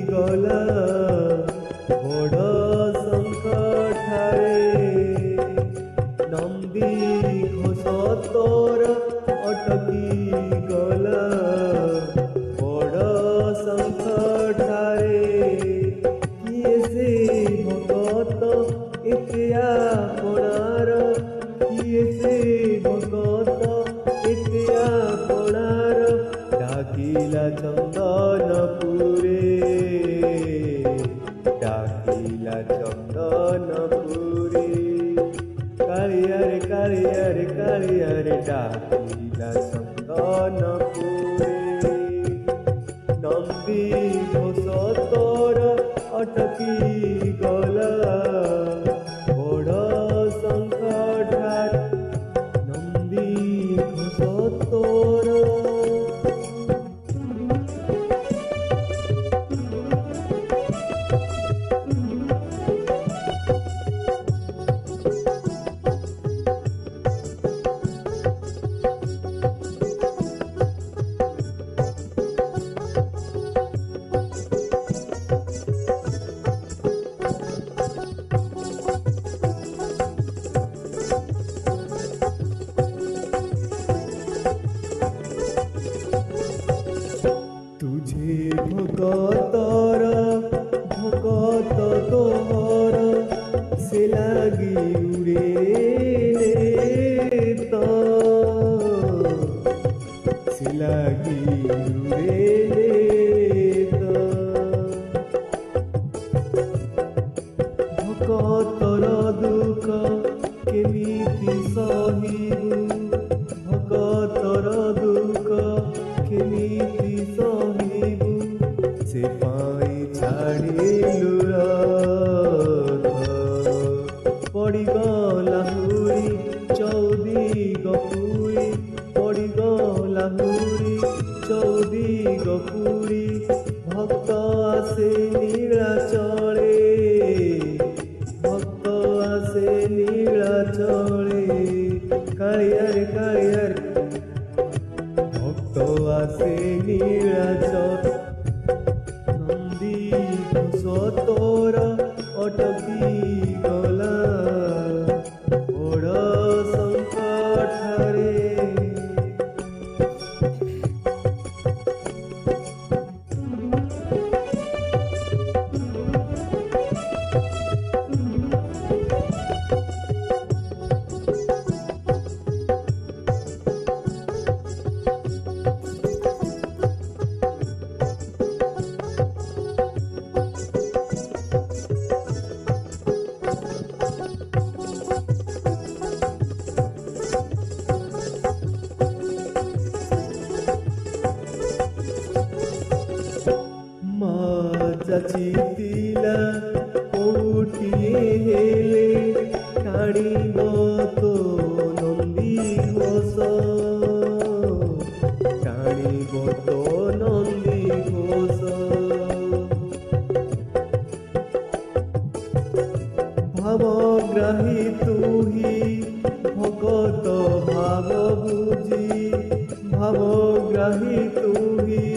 गला बड़ शंख ठारे नंदी घोष तोर अटकी गला बड़ शंख ठारे किए से भगत एते आपणार किए से भगत एते आपणार डाकिला चंदनपुरे डाकिला चंदनपुरे कालियारे कालियारे कालियारे डाकिला चंदनपुरे नंदी घोष तोर अटकी गला बड़ शंख ठारे नंदी घोष तोर। तुझे भगतर भगत तोहर से लागी उड़े तो से लागी उड़े तो भगतर दुख केमिति सहिबु भगतर दुख केमिति सहिबु से पाई छाड़िलु पड़गला हुरी चौदी गपुरी पड़गला हुरी चौदी गपुरी भक्त आसे नीलाचले भक्त आसे नीलाचले कालियारे कालियारे भक्त आसे नीलाचल नंदी घोष तोर अटकी गला बड़ शंख ठारे चितिला कोटिए हेले टाणिब तो नंदी घोष टाणिब तो नंदी घोष भावग्राही तुही भगत भाव बुझी भावग्राही तुही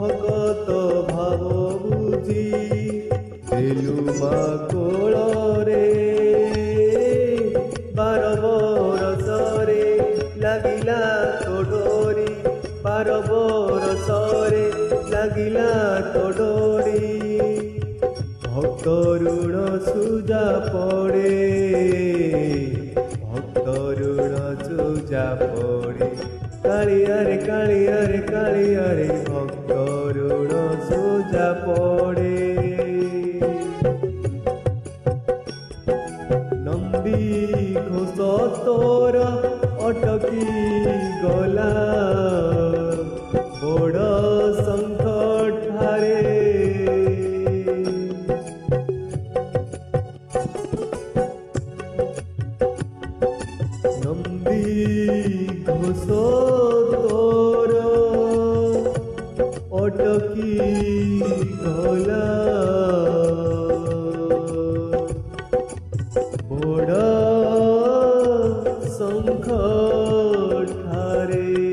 भगत भाव बुझी देलुमा कोल रे 12 बरसरे लागिला तो डोरी 12 बरसरे लागिला तो डोरी भक्त ऋण सुजा पड़े भक्त ऋण सुजा पड़े कालियारे कालियारे कालियारे भक्त ऋण सुजा पड़े नंदी घोष तोर अटकी गला बड़ शंख ठारे नंदी घोष तोर अटकी गला बड़ शंख ठारे।